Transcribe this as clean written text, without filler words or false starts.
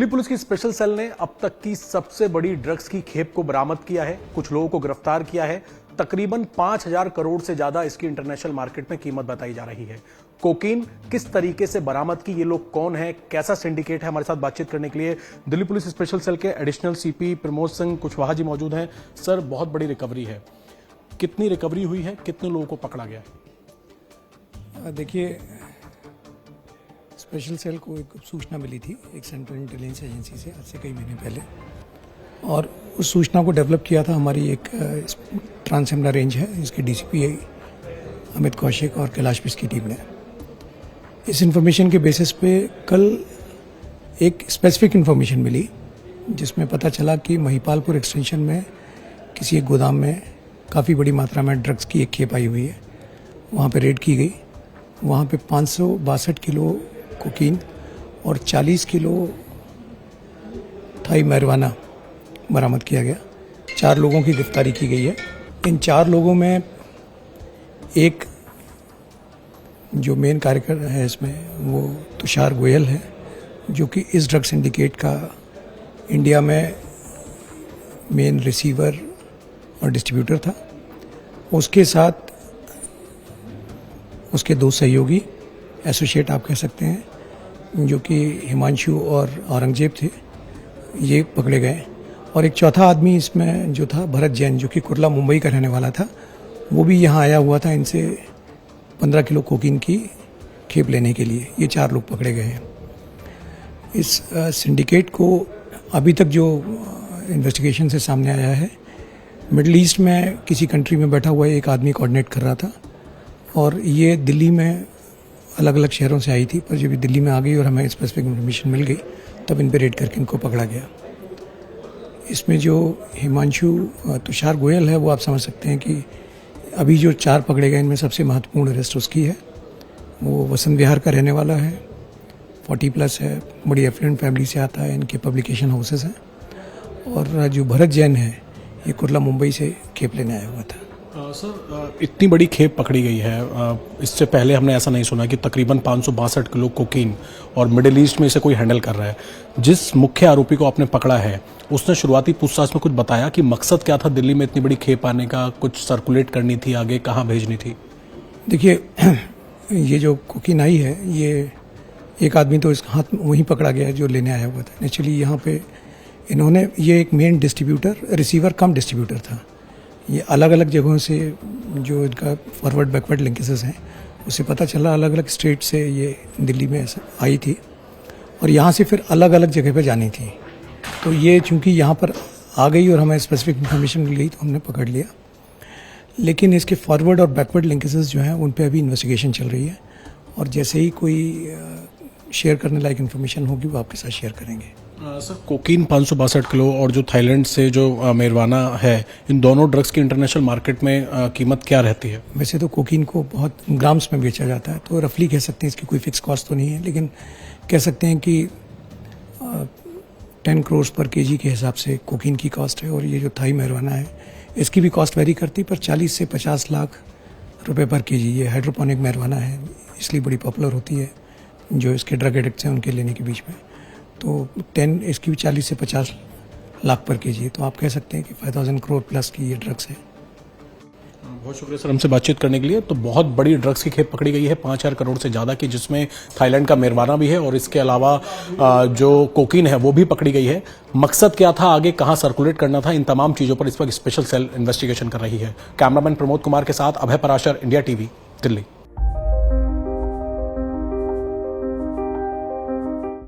Police की special cell ने अब तक की सबसे बड़ी ड्रग्स की खेप को बरामद किया है। कुछ लोगों को गिरफ्तार किया है। तकरीबन 5,000 करोड़ से ज्यादा इसकी इंटरनेशनल मार्केट में कीमत बताई जा रही है। कोकीन किस तरीके से बरामद की, ये लोग कौन है, कैसा सिंडिकेट है, हमारे साथ बातचीत करने के लिए दिल्ली पुलिस स्पेशल सेल के एडिशनल सीपी प्रमोद सिंह कुशवाहा जी मौजूद हैं। सर, बहुत बड़ी रिकवरी है, कितनी रिकवरी हुई है, कितने लोगों को पकड़ा गया? देखिए, स्पेशल सेल को एक सूचना मिली थी एक सेंट्रल इंटेलिजेंस एजेंसी से आज से कई महीने पहले, और उस सूचना को डेवलप किया था हमारी एक ट्रांस हिमालय रेंज है, इसकी डीसीपी अमित कौशिक और कैलाश पिस की टीम ने। इस इंफॉर्मेशन के बेसिस पे कल एक स्पेसिफिक इंफॉर्मेशन मिली जिसमें पता चला कि महिपालपुर एक्सटेंशन में किसी एक गोदाम में काफ़ी बड़ी मात्रा में ड्रग्स की एक खेप आई हुई है। वहाँ पे रेड की गई। वहाँ पे 562 किलो कोकीन और 40 किलो थाई मैरिजुआना बरामद किया गया। 4 लोगों की गिरफ्तारी की गई है। इन 4 लोगों में एक जो मेन कार्यकर है इसमें वो तुषार गोयल है, जो कि इस ड्रग सिंडिकेट का इंडिया में मेन रिसीवर और डिस्ट्रीब्यूटर था। उसके साथ उसके 2 सहयोगी एसोसिएट आप कह सकते हैं, जो कि हिमांशु और औरंगजेब थे, ये पकड़े गए। और एक चौथा आदमी इसमें जो था भरत जैन, जो कि कुर्ला मुंबई का रहने वाला था, वो भी यहाँ आया हुआ था इनसे 15 किलो कोकीन की खेप लेने के लिए। ये 4 लोग पकड़े गए हैं। इस सिंडिकेट को अभी तक जो इन्वेस्टिगेशन से सामने आया है, मिडल ईस्ट में किसी कंट्री में बैठा हुआ एक आदमी कोऑर्डिनेट कर रहा था, और ये दिल्ली में अलग अलग शहरों से आई थी, पर जब दिल्ली में आ गई और हमें स्पेसिफिक इन्फॉर्मेशन मिल गई तब इन पर रेड करके इनको पकड़ा गया। इसमें जो हिमांशु तुषार गोयल है, वो आप समझ सकते हैं कि अभी जो 4 पकड़े गए इनमें सबसे महत्वपूर्ण अरेस्ट उसकी है। वो वसंत विहार का रहने वाला है, 40+ है, बड़ी एफ्लुएंट फैमिली से आता है, इनके पब्लिकेशन हाउसेस हैं। और जो भरत जैन है, ये कुर्ला मुंबई से खेप लेने आया हुआ था। सर, इतनी बड़ी खेप पकड़ी गई है, इससे पहले हमने ऐसा नहीं सुना कि तकरीबन 562 किलो कोकीन और मिडिल ईस्ट में इसे कोई हैंडल कर रहा है। जिस मुख्य आरोपी को आपने पकड़ा है, उसने शुरुआती पूछताछ में कुछ बताया कि मकसद क्या था दिल्ली में इतनी बड़ी खेप आने का, कुछ सर्कुलेट करनी थी, आगे कहाँ भेजनी थी? देखिए, ये जो कोकीन आई है, ये एक आदमी तो इसका हाथ वहीं पकड़ा गया है जो लेने आया हुआ था। एक्चुअली यहाँ पे इन्होंने, ये एक मेन डिस्ट्रीब्यूटर, रिसीवर कम डिस्ट्रीब्यूटर था। ये अलग अलग जगहों से जो इनका फॉरवर्ड बैकवर्ड लिंकेसेस हैं, उससे पता चला अलग अलग स्टेट से ये दिल्ली में आई थी और यहाँ से फिर अलग अलग जगह पे जानी थी। तो ये चूंकि यहाँ पर आ गई और हमें स्पेसिफिक इन्फॉर्मेशन मिल गई तो हमने पकड़ लिया। लेकिन इसके फॉरवर्ड और बैकवर्ड लिंकेसेस जो हैं उन पे अभी इन्वेस्टिगेशन चल रही है, और जैसे ही कोई शेयर करने लायक इन्फॉर्मेशन होगी वो आपके साथ शेयर करेंगे। सर, कोकीन 562 किलो और जो थाईलैंड से जो मैरिजुआना है, इन दोनों ड्रग्स की इंटरनेशनल मार्केट में कीमत क्या रहती है? वैसे तो कोकीन को बहुत ग्राम्स में बेचा जाता है, तो रफली कह सकते हैं, इसकी कोई फिक्स कॉस्ट तो नहीं है, लेकिन कह सकते हैं कि 10 करोड़ पर केजी के हिसाब से कोकीन की कॉस्ट है। और ये जो थाई मैरिजुआना है, इसकी भी कॉस्ट वेरी करती है, पर 40 से 50 लाख रुपए पर केजी। ये हाइड्रोपोनिक मैरिजुआना है, इसलिए बड़ी पॉपुलर होती है जो इसके ड्रग एडिक्ट्स हैं उनके लेने के बीच में। तो 10 इसकी भी 40 से 50 लाख पर केजी है, तो आप कह सकते हैं कि 5000 करोड़ प्लस की ये ड्रग्स है। बहुत शुक्रिया सर हमसे बातचीत करने के लिए। तो बहुत बड़ी ड्रग्स की खेप पकड़ी गई है, 5,000 करोड़ से ज़्यादा की, जिसमें थाईलैंड का मैरिजुआना भी है और इसके अलावा जो कोकीन है वो भी पकड़ी गई है। मकसद क्या था, आगे कहाँ सर्कुलेट करना था, इन तमाम चीज़ों पर इस वक्त स्पेशल सेल इन्वेस्टिगेशन कर रही है। कैमरामैन प्रमोद कुमार के साथ अभय पराशर, इंडिया टीवी, दिल्ली।